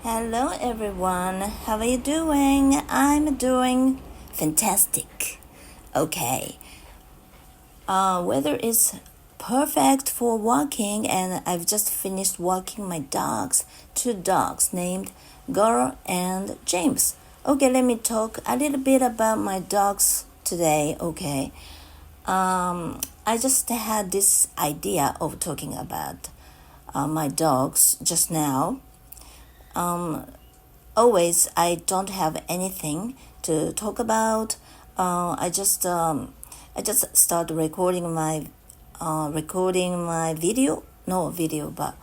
Hello everyone, how are you doing? I'm doing fantastic. Okay. Weather is perfect for walking and I've just finished walking my dogs, two dogs named Goro and James. Okay, let me talk a little bit about my dogs today, okay? I just had this idea of talking about my dogs just now. Always I don't have anything to talk about. I just start recording my video, no video, but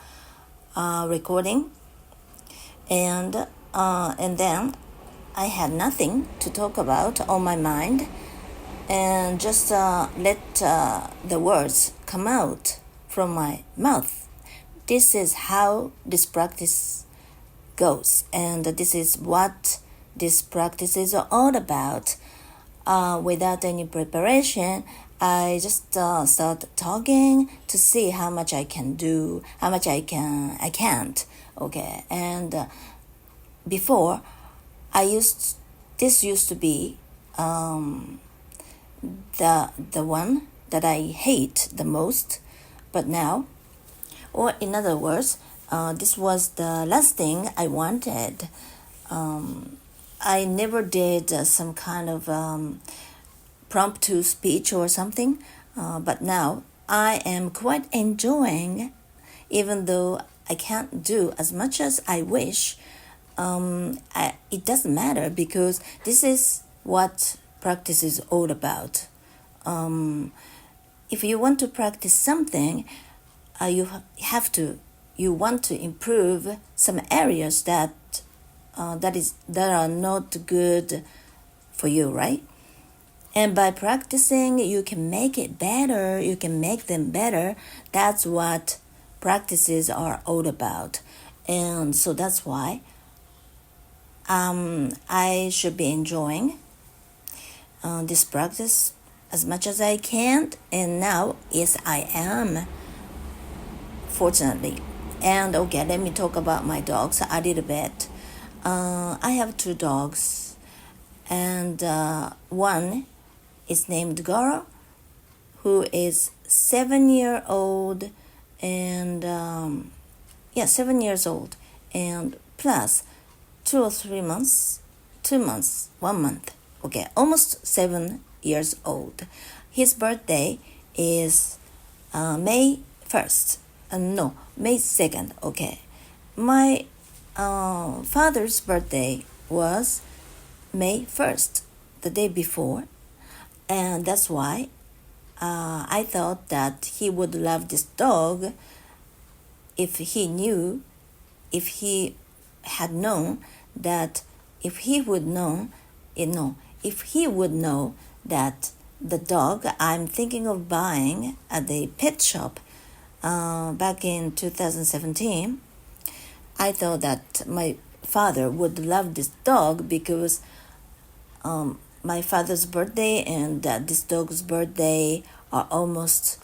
recording, and then I had nothing to talk about on my mind, and just let the words come out from my mouth. This is how this practice goes, and this is what this practice is all about. Without any preparation, I just start talking to see how much I can do, how much I can't. Okay, and before this used to be the one that I hate the most, but now, or in other words, this was the last thing I wanted. I never did some kind of impromptu speech or something, but now I am quite enjoying, even though I can't do as much as I wish. It doesn't matter because this is what practice is all about. If you want to practice something, you want to improve some areas that are not good for you, right? And by practicing, you can make it better. You can make them better. That's what practices are all about, and so that's why I should be enjoying this practice as much as I can. And now, yes, I am, fortunately. And okay, let me talk about my dogs a little bit. I have two dogs, and one is named Goro, who is 7-year-old, and 7 years old, and plus 2 months, 1 month. Okay, almost 7 years old. His birthday is May 1st. No, May 2nd. Okay, my father's birthday was May 1st, the day before, and that's why I thought that he would love this dog if he had known that if he would know that the dog I'm thinking of buying at the pet shop back in 2017, I thought that my father would love this dog because my father's birthday and this dog's birthday are almost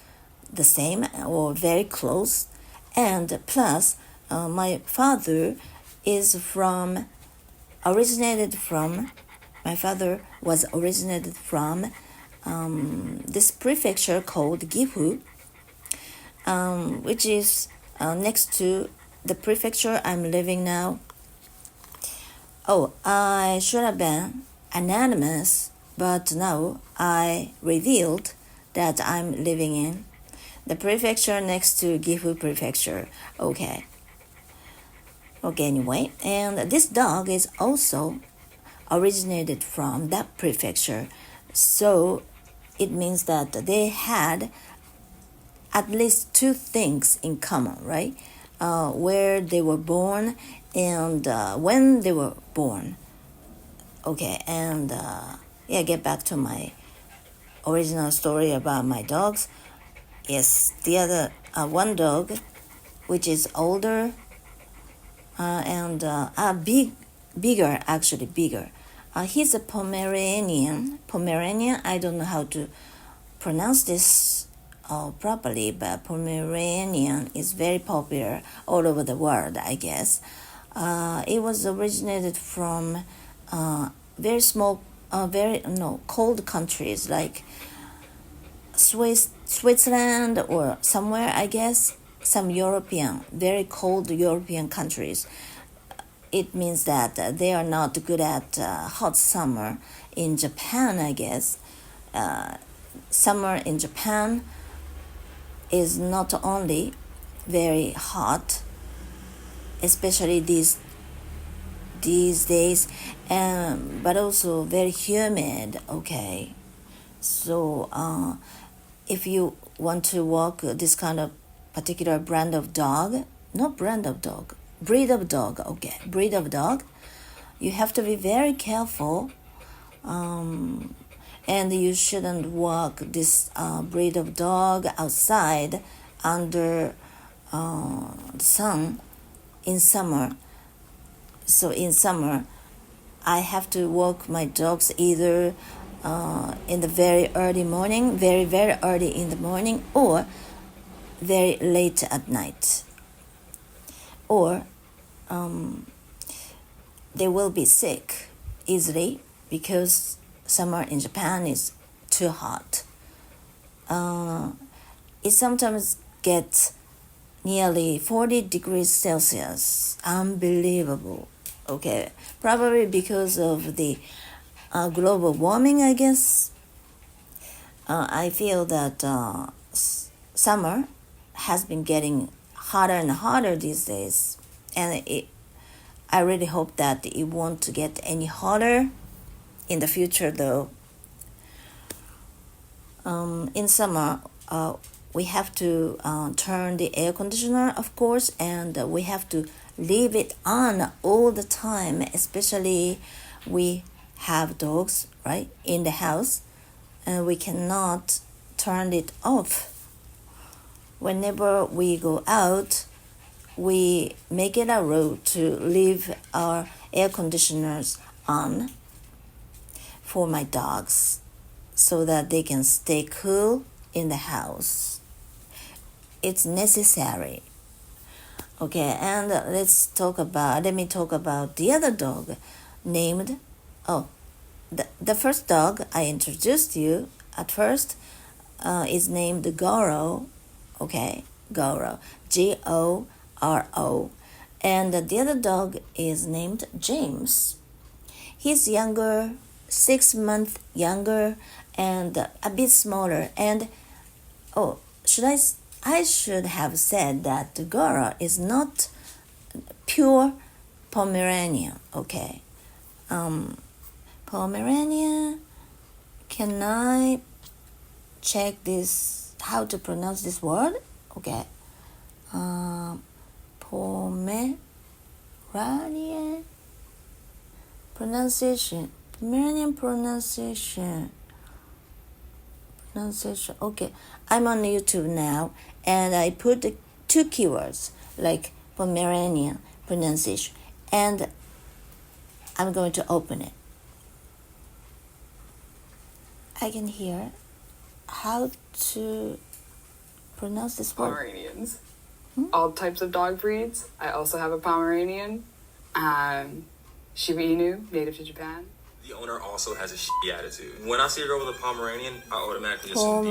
the same or very close. And plus, my father was originated from this prefecture called Gifu, which is next to the prefecture I'm living now. Oh, I should have been anonymous, but now I revealed that I'm living in the prefecture next to Gifu prefecture. Okay, anyway, and this dog is also originated from that prefecture, so it means that they had at least two things in common, right? Where they were born and when they were born. Okay, and get back to my original story about my dogs. Yes, the other one dog, which is older and bigger. He's a Pomeranian. I don't know how to pronounce this properly, but Pomeranian is very popular all over the world, I guess. It was originated from very small, cold countries like Switzerland or somewhere, I guess, some very cold European countries. It means that they are not good at hot summer. In Japan, I guess, summer in Japan is not only very hot, especially these days, but also very humid. Okay, so if you want to walk this kind of particular breed of dog, you have to be very careful, and you shouldn't walk this breed of dog outside under the sun in summer. So in summer, I have to walk my dogs either in the very early morning, very early in the morning, or very late at night, or they will be sick easily because summer in Japan is too hot. It sometimes gets nearly 40 degrees Celsius. Unbelievable. Okay, probably because of the global warming, I guess. I feel that summer has been getting hotter and hotter these days, and I really hope that it won't get any hotter in the future, though. In summer, we have to turn the air conditioner, of course, and we have to leave it on all the time, especially we have dogs, right, in the house, and we cannot turn it off. Whenever we go out, we make it a rule to leave our air conditioners on for my dogs so that they can stay cool in the house. It's necessary. Okay, and let me talk about the other dog named, the first dog I introduced you at first is named Goro. Okay, Goro, Goro. And the other dog is named James. He's younger, 6 months younger, and a bit smaller. And I should have said that Goro is not pure Pomeranian. Okay, Pomeranian. Can I check this? How to pronounce this word? Okay, Pomeranian pronunciation. Pomeranian pronunciation. Okay, I'm on YouTube now, and I put the 2 keywords like Pomeranian pronunciation, and I'm going to open it. I can hear how to pronounce this word. Pomeranians. All types of dog breeds. I also have a Pomeranian. Shiba Inu, native to Japan. The owner also has a shitty attitude. When I see a girl with a Pomeranian, I automatically assume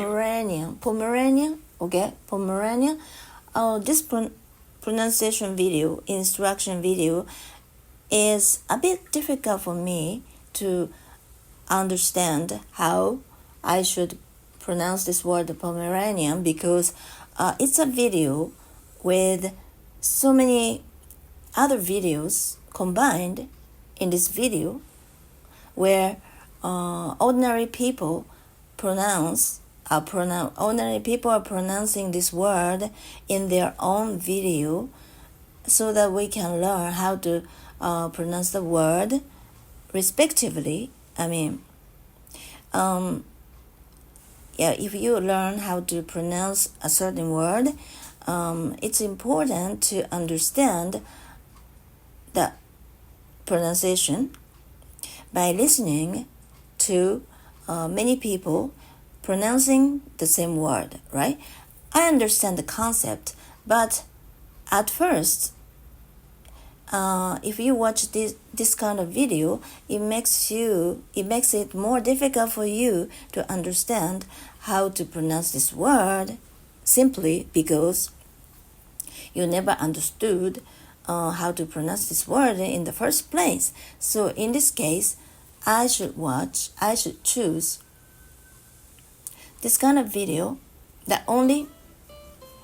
Pomeranian. Okay, Pomeranian. This pronunciation video, instruction video, is a bit difficult for me to understand how I should pronounce this word Pomeranian, because it's a video with so many other videos combined in this video, where ordinary people are pronouncing this word in their own video, so that we can learn how to pronounce the word respectively. If you learn how to pronounce a certain word, it's important to understand the pronunciation by listening to many people pronouncing the same word, right? I understand the concept, but at first, if you watch this kind of video, it makes it more difficult for you to understand how to pronounce this word, simply because you never understood how to pronounce this word in the first place. So in this case, I should choose this kind of video that only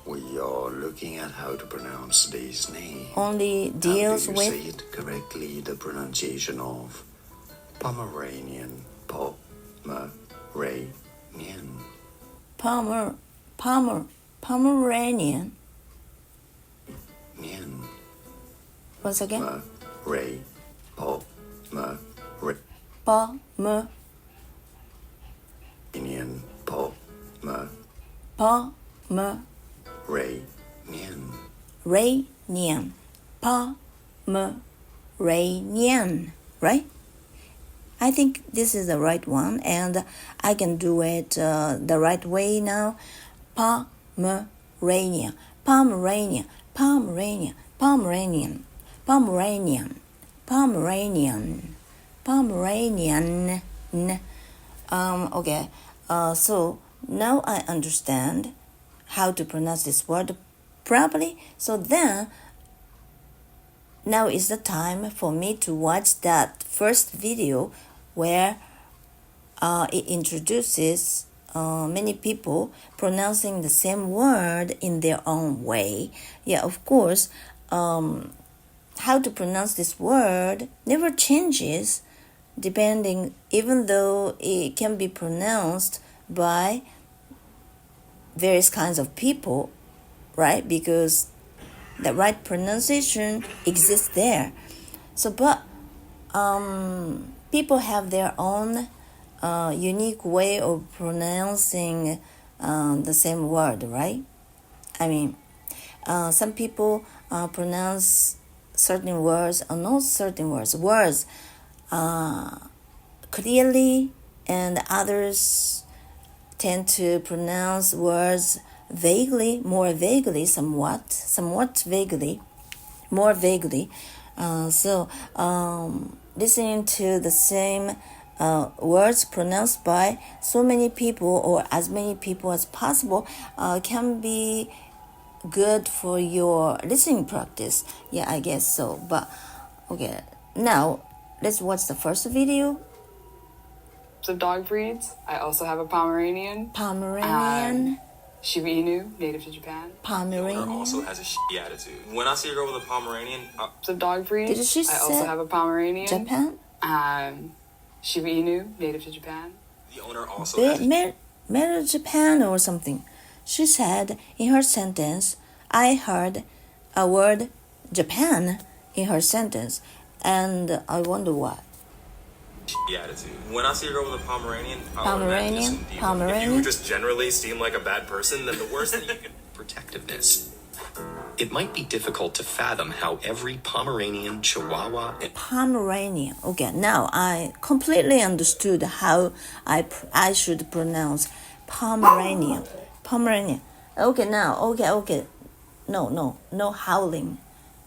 We are looking at how to pronounce this name. only deals how do you with say it correctly? The pronunciation of Pomeranian. Pomeranian. Nien. Once again, Pomeranian. Pomeranian. Pomeranian, right? I think this is the right one, and I can do it the right way now. Pomeranian, Pomeranian, Pomeranian, Pomeranian, Pomeranian, Pomeranian, Pomeranian. Okay. So now I understand how to pronounce this word properly. So then, now is the time for me to watch that first video where it introduces many people pronouncing the same word in their own way. Yeah, of course, how to pronounce this word never changes, depending, even though it can be pronounced by various kinds of people, right? Because the right pronunciation exists there. So, but people have their own unique way of pronouncing the same word, right? I mean, some people pronounce certain words or not certain words clearly, and others tend to pronounce words vaguely, more vaguely, somewhat vaguely, more vaguely. So listening to the same words pronounced by so many people, or as many people as possible, can be good for your listening practice. Yeah, I guess so. But okay, now let's watch the first video. Of dog breeds, I also have a Pomeranian. Shiba Inu, native to Japan. Owner also has a shitty attitude. When I see a girl with a Pomeranian, Of dog breeds, Did she I also say have a Pomeranian. Japan? Shiba Inu, native to Japan. the owner also has Married Japan or something. She said in her sentence, I heard a word Japan in her sentence, and I wonder why. shitty attitude. When I see a girl with a Pomeranian, If Pomeranian. you just generally seem like a bad person, then the worst that you can protectiveness. It might be difficult to fathom how every Pomeranian, Chihuahua, and Pomeranian. Okay, now I completely understood how I should pronounce Pomeranian. Pomeranian. Okay, now, okay. No howling.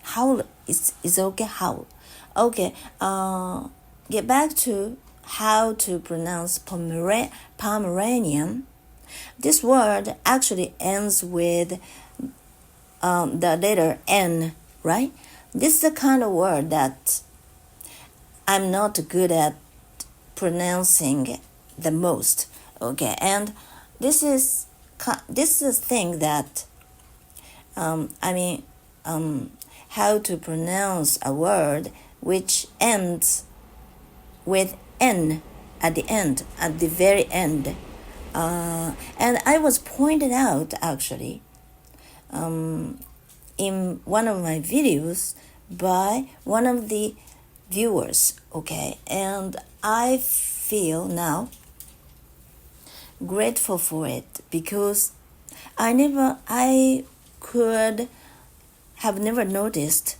Howl is okay, howl. Okay, get back to how to pronounce Pomeranian. This word actually ends with the letter N, right? This is the kind of word that I'm not good at pronouncing the most. Okay, and this is a thing that how to pronounce a word which ends with N at the very end. And I was pointed out actually in one of my videos by one of the viewers, okay? And I feel now grateful for it, because I could have never noticed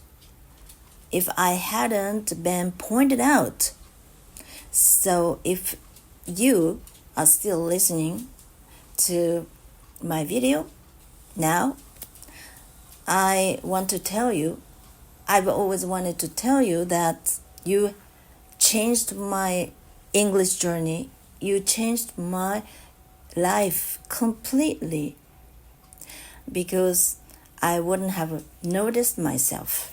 if I hadn't been pointed out. So if you are still listening to my video now, I want to tell you I've always wanted to tell you that you changed my English journey. You changed my life completely, because I wouldn't have noticed myself.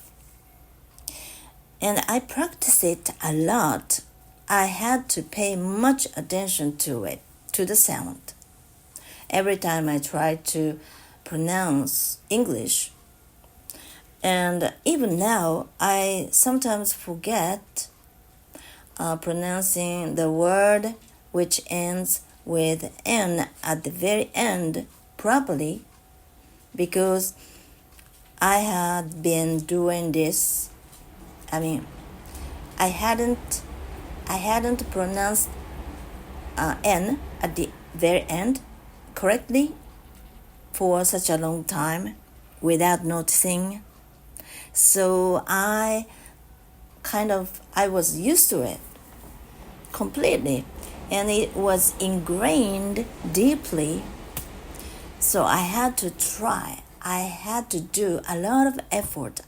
And I practiced it a lot. I had to pay much attention to it, to the sound. Every time I tried to pronounce English. And even now, I sometimes forget pronouncing the word which ends with N at the very end properly, because I had been doing this. I hadn't pronounced N at the very end correctly for such a long time without noticing. So I was used to it completely, and it was ingrained deeply. So I had to try. I had to do a lot of effort.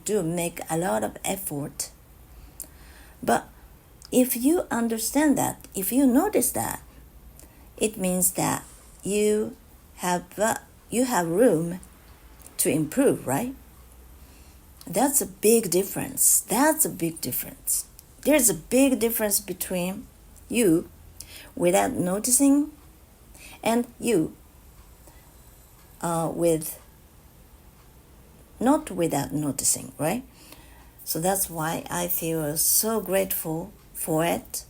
Make a lot of effort. But if you understand that, if you notice that, it means that you have room to improve, right? That's a big difference. There's a big difference between you without noticing and you not without noticing, right? So that's why I feel so grateful for it,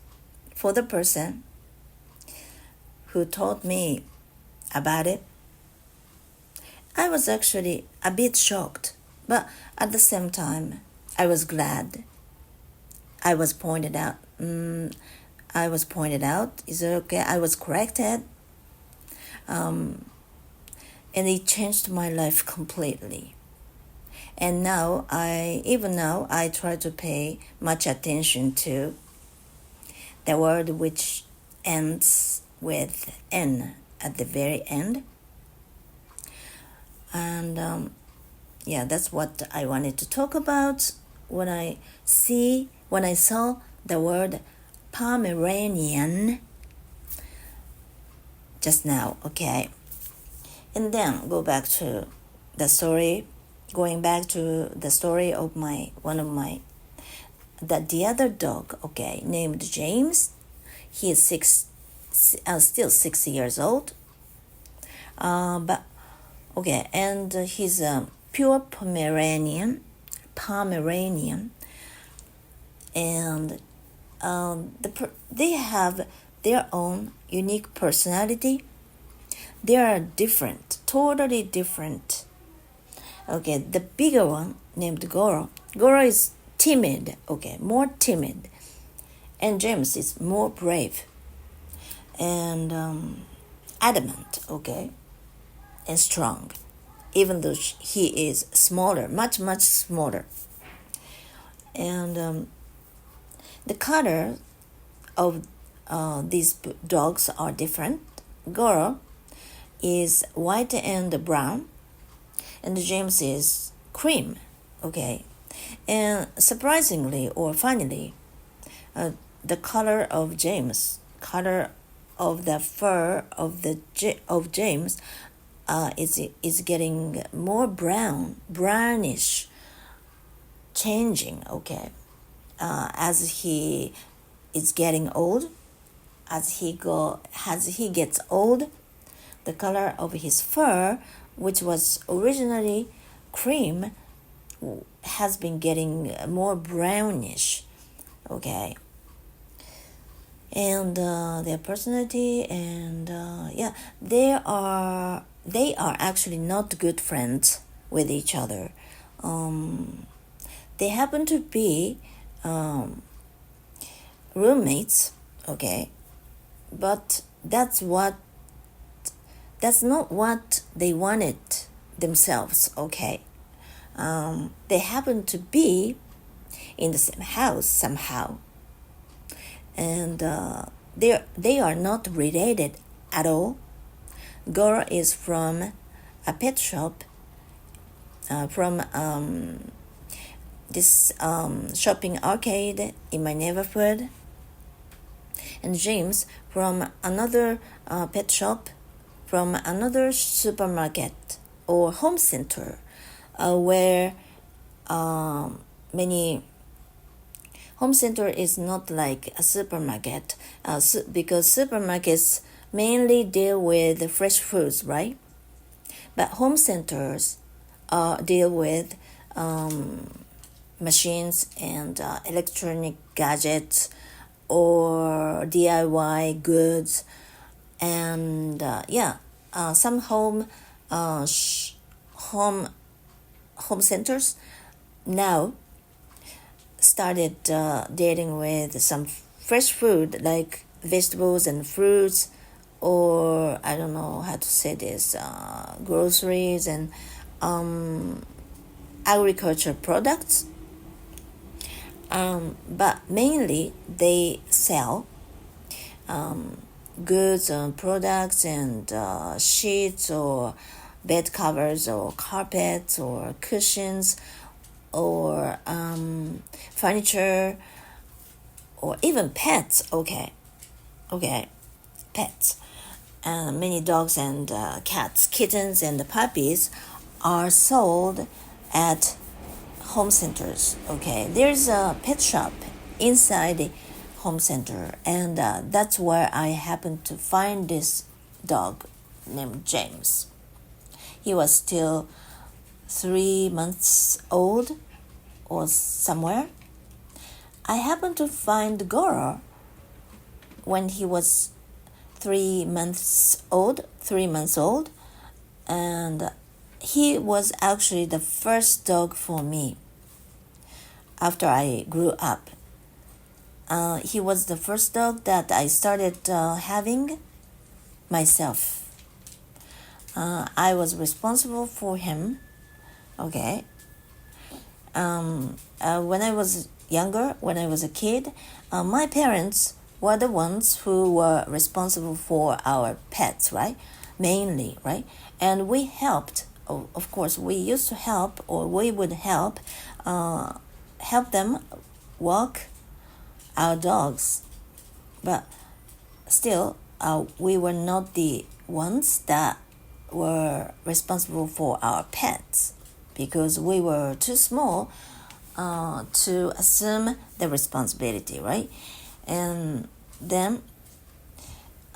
for the person who taught me about it. I was actually a bit shocked, but at the same time, I was glad. I was pointed out. Is it okay? I was corrected. And it changed my life completely. And now I try to pay much attention to the word which ends with N at the very end. And that's what I wanted to talk about when I saw the word Pomeranian just now, okay? And then going back to the story of the other dog, okay, named James. He is still 6 years old. But okay, and he's a pure Pomeranian, and they have their own unique personality. They are different, totally different. Okay, the bigger one named Goro. Goro is timid, okay, more timid. And James is more brave and adamant, okay, and strong, even though he is smaller, much, much smaller. And the color of these dogs are different. Goro is white and brown, and James is cream, okay. And surprisingly or funnily, the color of the fur of James is getting more brownish, changing, okay, as he is getting old. As he gets old, the color of his fur, which was originally cream, has been getting more brownish, okay. And their personality, and they are actually not good friends with each other. They happen to be roommates, okay, but that's not what they wanted themselves, okay. They happen to be in the same house somehow, and they are not related at all. Goro is from a pet shop, from this shopping arcade in my neighborhood, and James from another pet shop, from another supermarket or home center, where many home center is not like a supermarket, because supermarkets mainly deal with fresh foods, right? But home centers deal with machines and electronic gadgets or DIY goods, and some home centers now started dealing with some fresh food like vegetables and fruits, or I don't know how to say this, groceries and agriculture products. But mainly they sell goods and products and sheets or bed covers or carpets or cushions or furniture or even pets. Okay, pets. Many dogs and cats, kittens and puppies are sold at home centers. Okay, there's a pet shop inside the home center, and that's where I happened to find this dog named James. He was still 3 months old or somewhere. I happened to find Goro when he was 3 months old, and he was actually the first dog for me after I grew up. He was the first dog that I started having myself. I was responsible for him. Okay. When I was younger, when I was a kid, my parents were the ones who were responsible for our pets, right? Mainly, right? And we helped. Of course, we used to help, or we would help them walk our dogs. But still, we were not the ones that were responsible for our pets, because we were too small to assume the responsibility, right? And then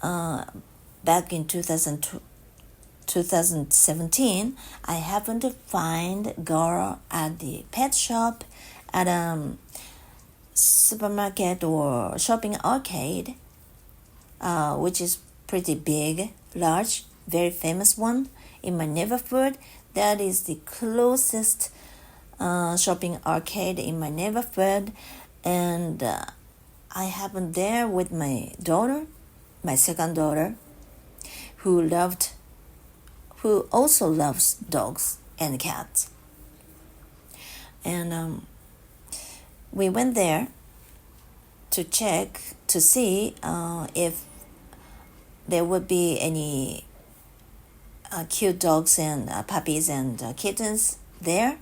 back in 2017, I happened to find Goro at the pet shop at a supermarket or shopping arcade, which is pretty big, large, very famous one in my neighborhood. That is the closest shopping arcade in my neighborhood, and I happened there with my daughter, my second daughter, who also loves dogs and cats. And we went there to check to see if there would be any cute dogs and puppies and kittens there.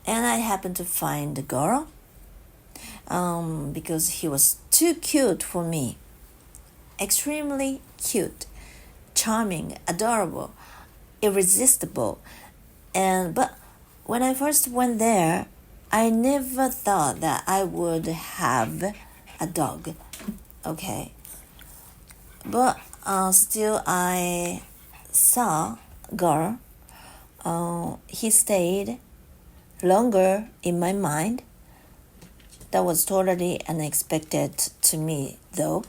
And I happened to find the Goro because he was too cute for me. Extremely cute, charming, adorable, irresistible. But when I first went there, I never thought that I would have a dog. Okay. But still I saw Goro. He stayed longer in my mind. That was totally unexpected to me, though.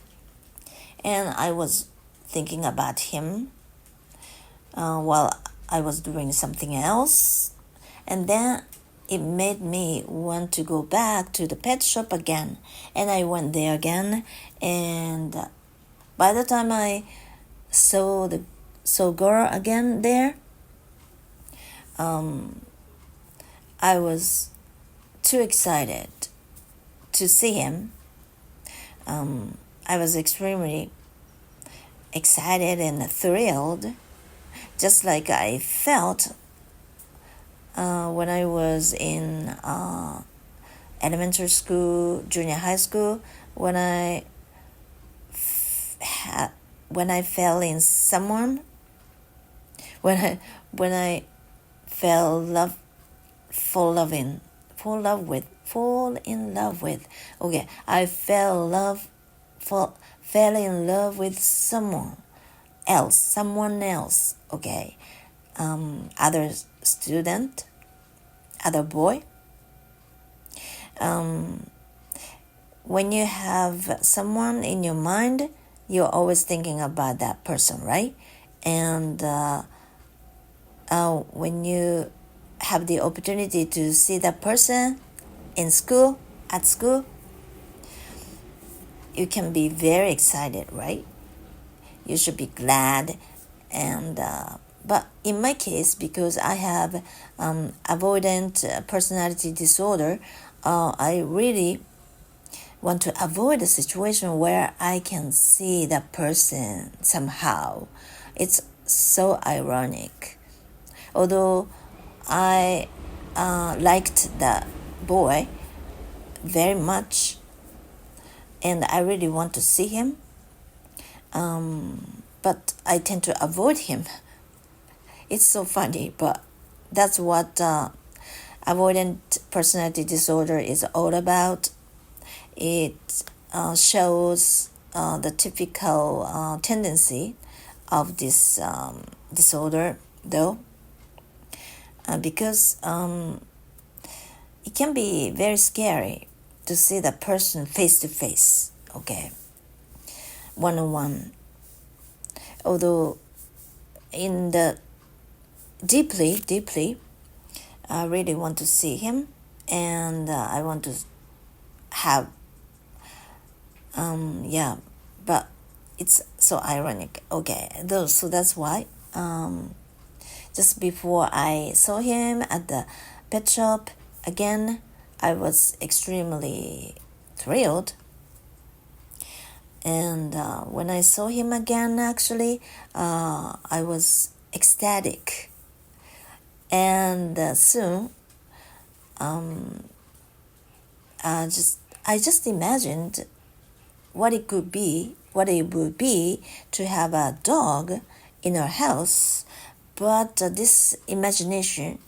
And I was thinking about him while I was doing something else. And then it made me want to go back to the pet shop again. And I went there again. And by the time I saw Goro again there, I was too excited to see him. I was extremely excited and thrilled, just like I felt when I was in elementary school, junior high school, when I fell in someone, when I fell in love with. Okay, I fell in love with someone else. Okay, other student, other boy. When you have someone in your mind, you're always thinking about that person, right? And when you have the opportunity to see that person at school, you can be very excited, right? You should be glad. And but in my case, because I have avoidant personality disorder, I really want to avoid a situation where I can see that person somehow. It's so ironic. Although I liked that boy very much, and I really want to see him, but I tend to avoid him. It's so funny, but that's what avoidant personality disorder is all about. It shows the typical tendency of this disorder, though, because it can be very scary to see the person face to face, okay, one-on-one. Although in the deeply, I really want to see him, and I want to have but it's so ironic. Okay, so that's why just before I saw him at the pet shop again, I was extremely thrilled. And when I saw him again, actually, I was ecstatic. And soon, I just imagined what it would be to have a dog in our house. But this imagination,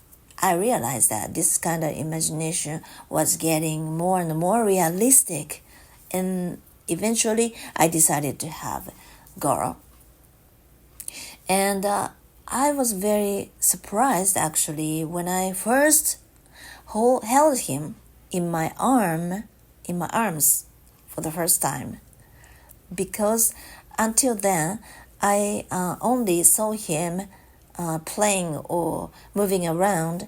I realized that this kind of imagination was getting more and more realistic, and eventually I decided to have Goro. And I was very surprised actually when I first held him in my arms for the first time, because until then I only saw him playing or moving around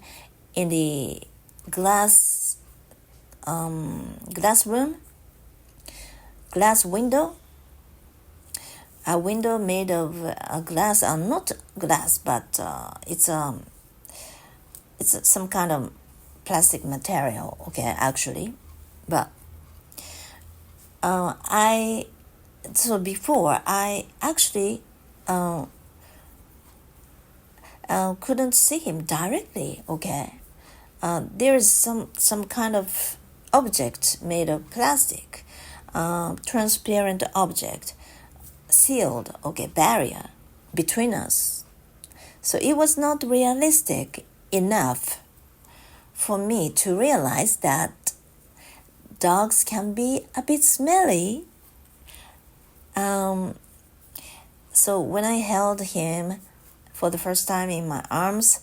in the glass window, a window made of glass, not glass, but it's some kind of plastic material, okay, actually. But before I actually couldn't see him directly, okay. There is some kind of object made of plastic, transparent object, sealed, okay, barrier between us. So it was not realistic enough for me to realize that dogs can be a bit smelly. So when I held him for the first time in my arms,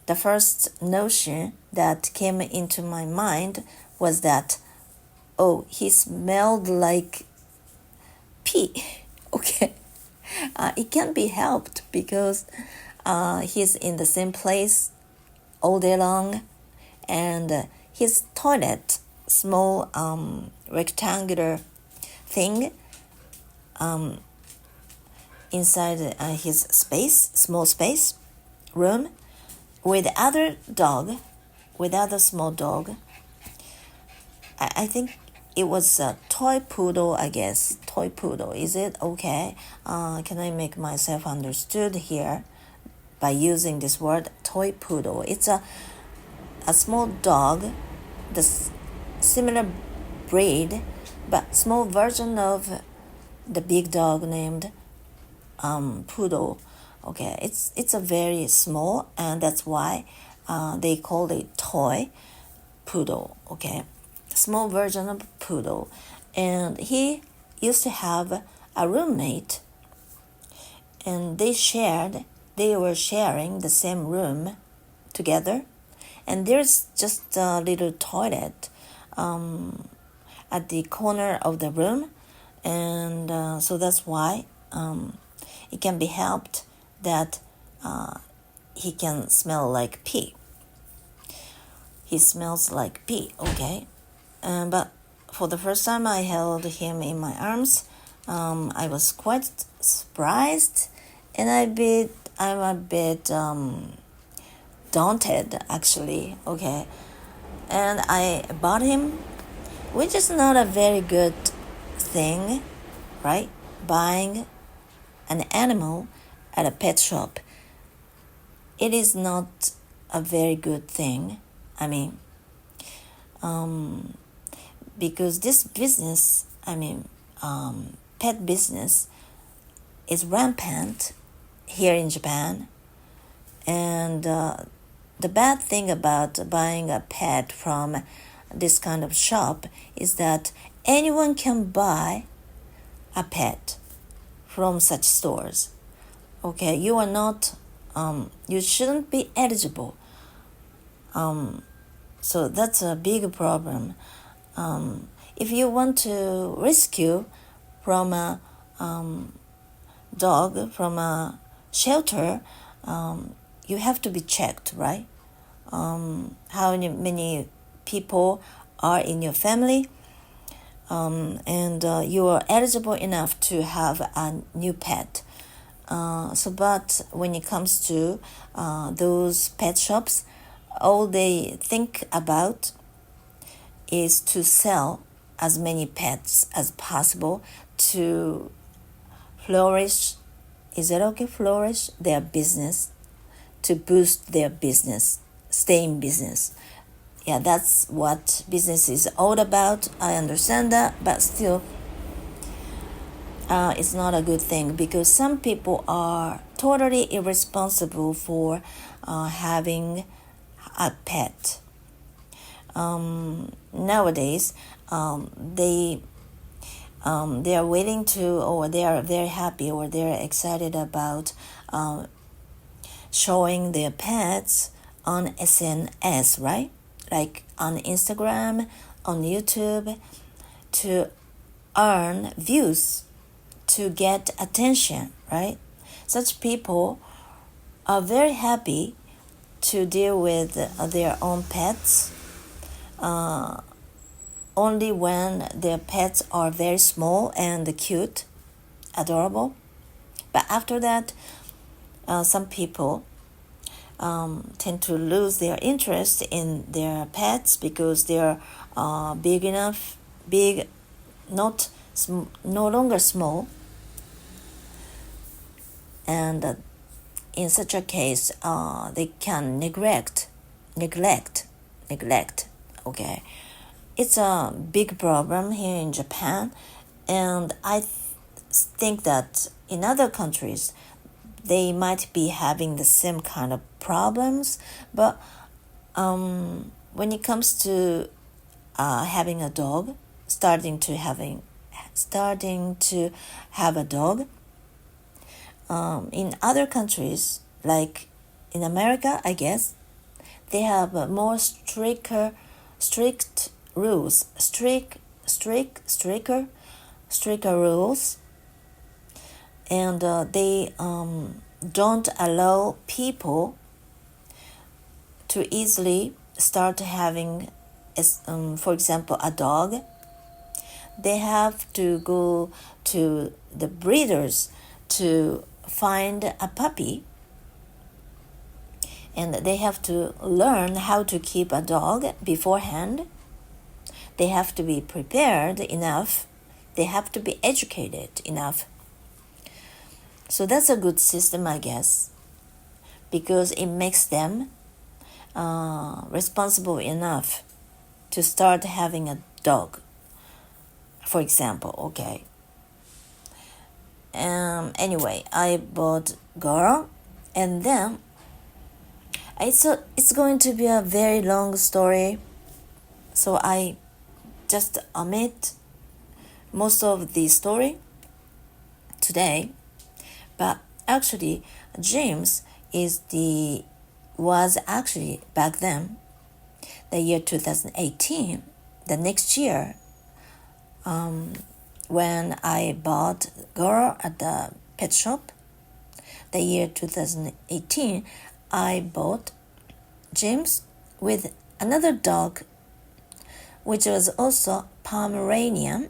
the first notion that came into my mind was that, oh, he smelled like pee. Okay. It can't be helped because he's in the same place all day long, and his toilet, small rectangular thing inside his small space room with other small dog. I think it was a toy poodle, I guess. Toy poodle. Is it okay? Can I make myself understood here by using this word, toy poodle. It's a small dog, the similar breed, but small version of the big dog named poodle. Okay, it's a very small, and that's why they call it toy poodle. Okay, small version of poodle, and he used to have a roommate, and they were sharing the same room together, and there's just a little toilet at the corner of the room, and so that's why it can be helped that he can smell like pee. He smells like pee, okay? But for the first time I held him in my arms, I was quite surprised, and I'm a bit daunted actually, okay? And I bought him, which is not a very good thing, right? Buying an animal at a pet shop. It is not a very good thing. I mean, because this business, pet business is rampant here in Japan. And the bad thing about buying a pet from this kind of shop is that anyone can buy a pet from such stores. Okay, you are not, you shouldn't be eligible. So that's a big problem. If you want to rescue from a dog from a shelter, you have to be checked, right? How many people are in your family, and you are eligible enough to have a new pet. But when it comes to those pet shops, all they think about is to sell as many pets as possible to flourish. Is it okay? Flourish their business, to boost their business, stay in business. Yeah, that's what business is all about. I understand that, but still, it's not a good thing because some people are totally irresponsible for having a pet. Nowadays, they are willing to, or they are very happy, or they are excited about showing their pets on SNS, right? Like on Instagram, on YouTube, to earn views, to get attention, right? Such people are very happy to deal with their own pets only when their pets are very small and cute, adorable. But after that, some people tend to lose their interest in their pets because they're big enough, no longer small. And in such a case, they can neglect. Okay, it's a big problem here in Japan, and I think that in other countries they might be having the same kind of problems. But when it comes to having a dog, starting to have a dog, in other countries, like in America, I guess, they have more stricter rules, stricter rules, and they don't allow people to easily start having, for example, a dog. They have to go to the breeders to find a puppy, and they have to learn how to keep a dog beforehand. They have to be prepared enough. They have to be educated enough. So that's a good system, I guess. because it makes them responsible enough to start having a dog, for example. Okay. Anyway, I bought girl, and then it's going to be a very long story, so I just omit most of the story today. But actually, James was actually back then, the year 2018, the next year, when I bought girl at the pet shop. The year 2018, I bought James with another dog, which was also Pomeranian.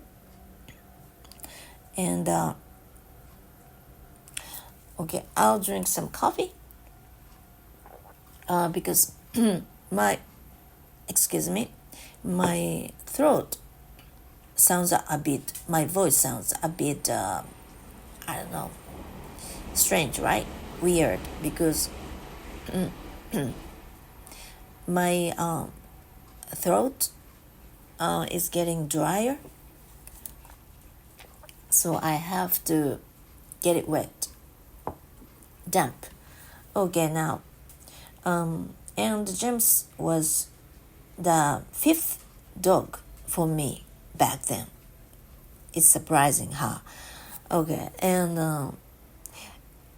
And okay, I'll drink some coffee because my throat sounds a bit, my voice sounds a bit, I don't know, strange, right? Weird, because my throat is getting drier, so I have to get it wet, damp. Okay, now, and James was the 5th dog for me back then. It's surprising, huh? Okay, and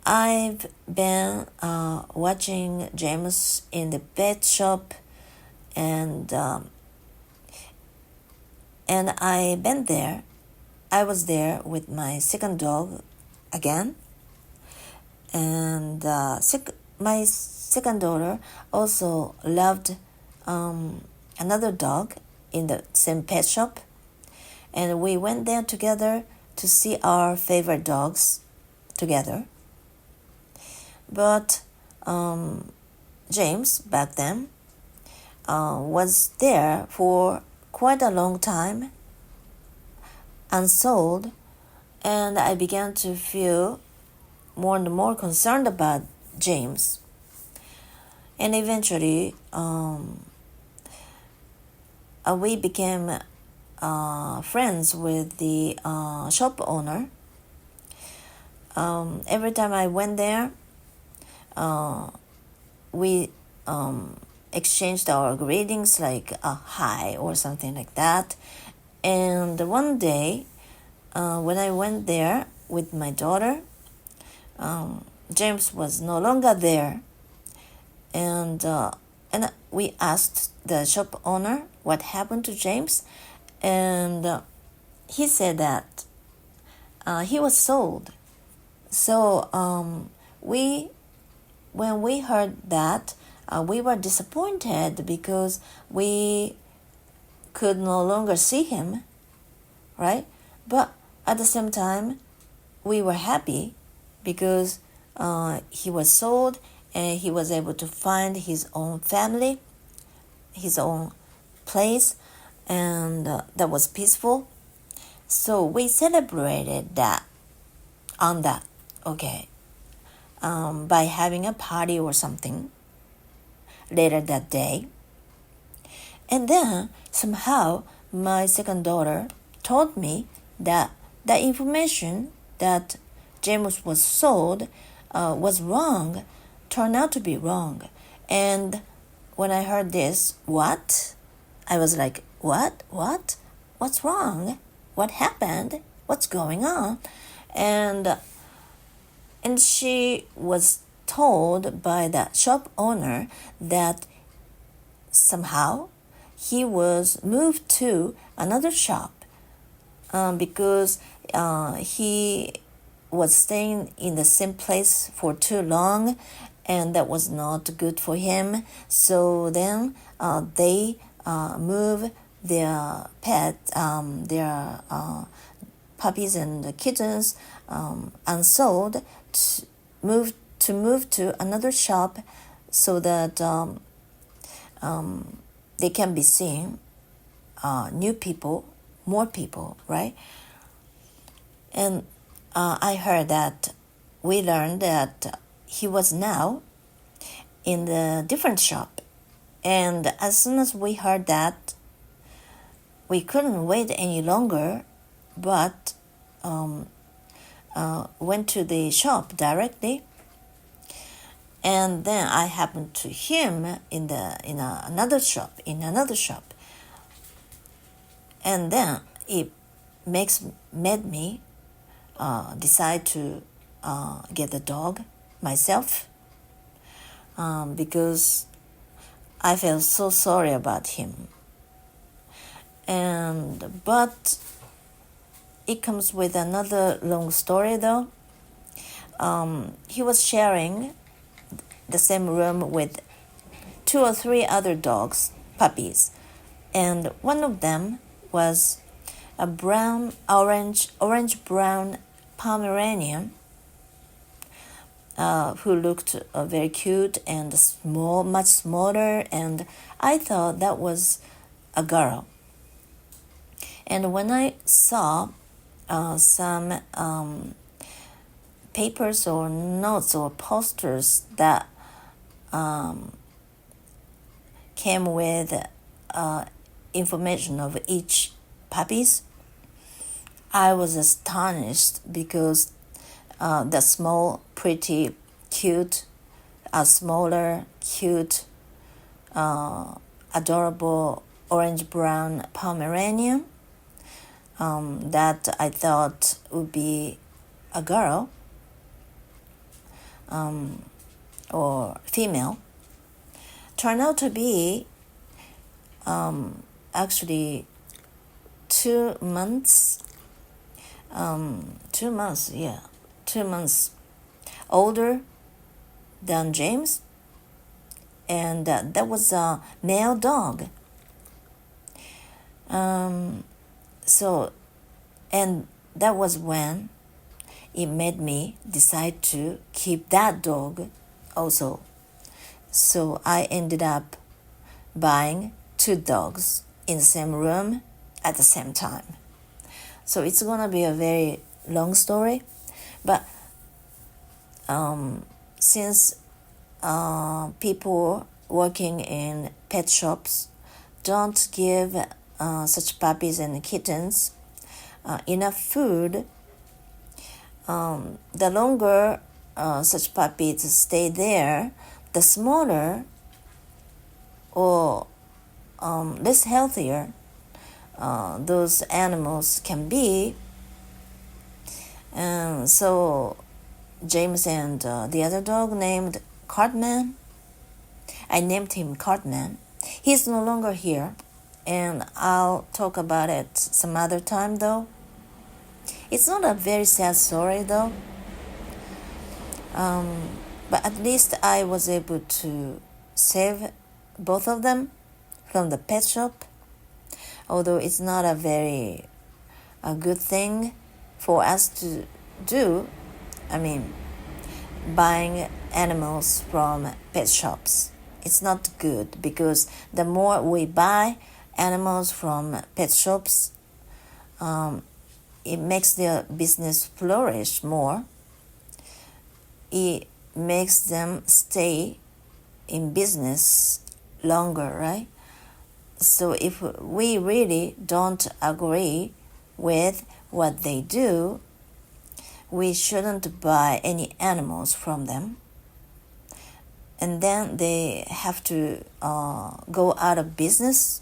I've been watching James in the pet shop, and I was there with my second dog again, and my second daughter also loved another dog in the same pet shop, and we went there together to see our favorite dogs together. But James back then was there for quite a long time, unsold, and I began to feel more and more concerned about James. And eventually, we became friends with the shop owner. Every time I went there, we exchanged our greetings, like a hi or something like that. And one day, when I went there with my daughter, James was no longer there, and we asked the shop owner what happened to James, and he said that he was sold. So when we heard that, we were disappointed because we could no longer see him, right? But at the same time, we were happy because he was sold and he was able to find his own family, his own place, and that was peaceful. So we celebrated that on that, okay, by having a party or something later that day. And then somehow my second daughter told me that the information that James was sold was wrong, turned out to be wrong. And when I heard this, what? I was like, what? What's wrong? What happened? What's going on? And she was told by the shop owner that somehow he was moved to another shop because he was staying in the same place for too long, and that was not good for him. So then they move their their puppies and kittens unsold to move to another shop so that they can be seeing new people, more people, right? And I heard that we learned that he was now in the different shop. And as soon as we heard that, we couldn't wait any longer, but went to the shop directly. And then I happened to him in another shop, and then it made me decide to get the dog myself, because I felt so sorry about him. But it comes with another long story though. He was sharing the same room with 2 or 3 other dogs, puppies, and one of them was a orange-brown Pomeranian, who looked very cute and small, much smaller, and I thought that was a girl. And when I saw some papers or notes or posters that came with information of each puppies, I was astonished because the small, pretty, cute, smaller, cute, adorable orange-brown Pomeranian that I thought would be a girl or female turned out to be actually 2 months 2 months older than James, and that was a male dog. So, and that was when it made me decide to keep that dog also. So I ended up buying 2 dogs in the same room at the same time. So it's gonna be a very long story, but since people working in pet shops don't give such puppies and kittens enough food, the longer such puppies stay there, the smaller or less healthier those animals can be. And so James and the other dog named Cartman, I named him Cartman. He's no longer here, and I'll talk about it some other time though. It's not a very sad story though, but at least I was able to save both of them from the pet shop, although it's not a very good thing for us to do. I mean, buying animals from pet shops. It's not good because the more we buy animals from pet shops, it makes their business flourish more. It makes them stay in business longer, right? So if we really don't agree with what they do, we shouldn't buy any animals from them. And then they have to go out of business.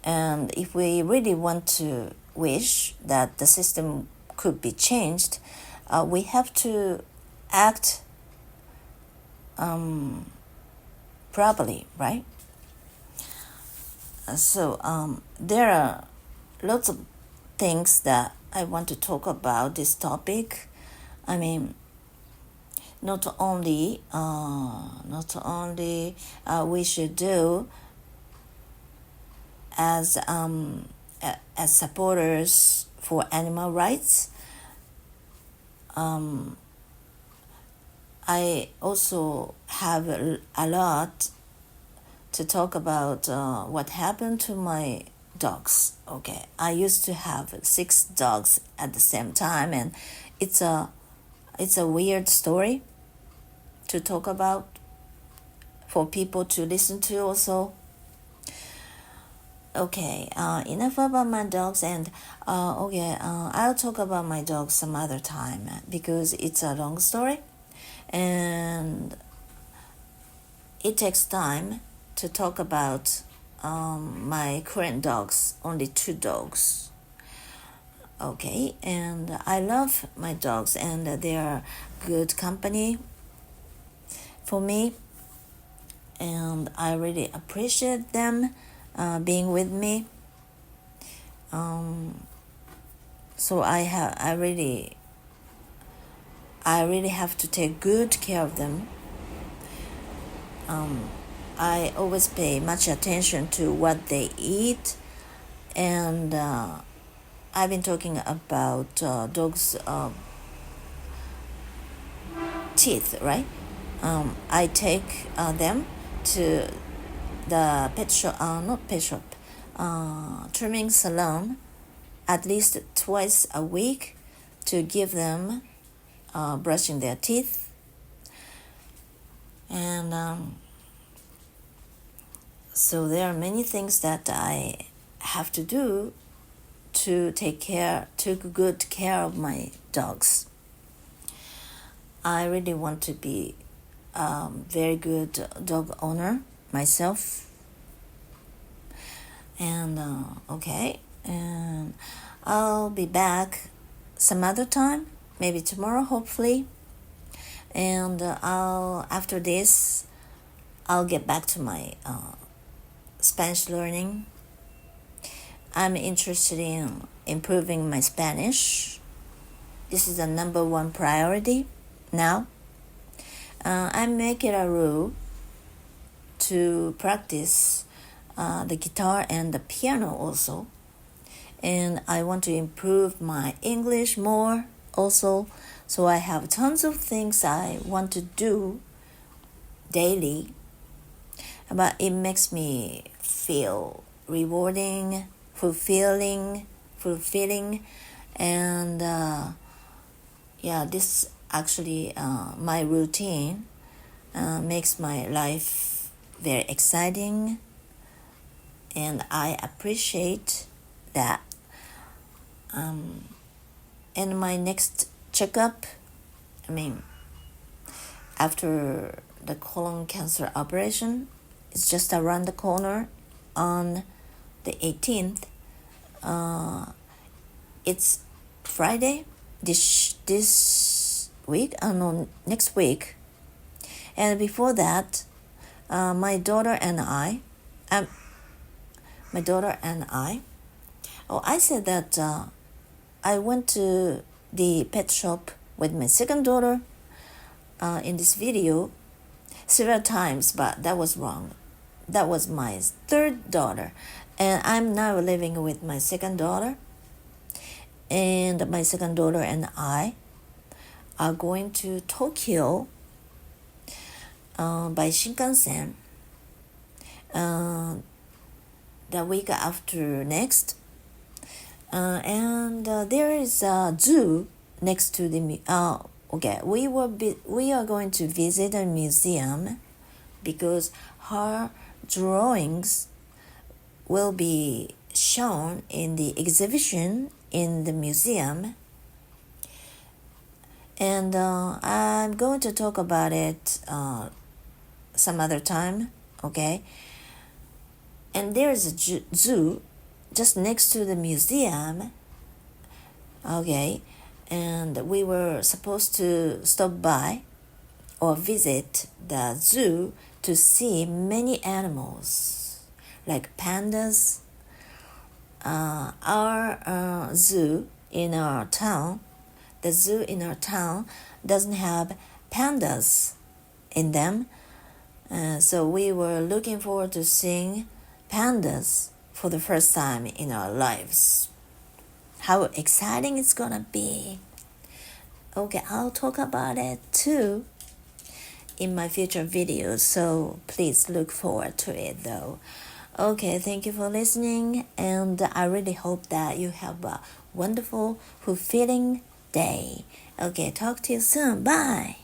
And if we really want to wish that the system could be changed, we have to act properly, right? So there are lots of things that I want to talk about this topic. I mean, not only we should do as supporters for animal rights. I also have a lot to talk about what happened to my dogs. Okay, I used to have 6 dogs at the same time, and it's a weird story to talk about, for people to listen to also. Okay, enough about my dogs, and I'll talk about my dogs some other time because it's a long story and it takes time to talk about my current dogs, only 2 dogs. Okay, and I love my dogs and they are good company for me, and I really appreciate them being with me. So I really have to take good care of them. I always pay much attention to what they eat, and I've been talking about dogs' teeth, right? I take them to the pet shop, not pet shop, trimming salon at least twice a week to give them brushing their teeth. And so there are many things that I have to do to take good care of my dogs. I really want to be a very good dog owner myself. And okay, and I'll be back some other time, maybe tomorrow, hopefully. And after this, I'll get back to my Spanish learning. I'm interested in improving my Spanish. This is the number 1 priority now. I make it a rule to practice the guitar and the piano also. And I want to improve my English more also. So I have tons of things I want to do daily. But it makes me feel rewarding, fulfilling, and this actually my routine makes my life very exciting, and I appreciate that. And my next checkup, after the colon cancer operation, it's just around the corner on the 18th. It's Friday this week, next week. And before that, my daughter and I, I said that I went to the pet shop with my second daughter in this video several times, but that was wrong. That was my third daughter, and I'm now living with my second daughter, and my second daughter and I are going to Tokyo by Shinkansen the week after next, and there is a zoo next to the we are going to visit a museum because her drawings will be shown in the exhibition in the museum, and I'm going to talk about it some other time, okay? And there's a zoo just next to the museum, okay? And we were supposed to stop by or visit the zoo to see many animals like pandas. Our zoo in our town, the zoo in our town doesn't have pandas in them. So we were looking forward to seeing pandas for the first time in our lives. How exciting it's gonna be. Okay, I'll talk about it too in my future videos, so please look forward to it though. Okay, thank you for listening, and I really hope that you have a wonderful, fulfilling day. Okay, talk to you soon. Bye.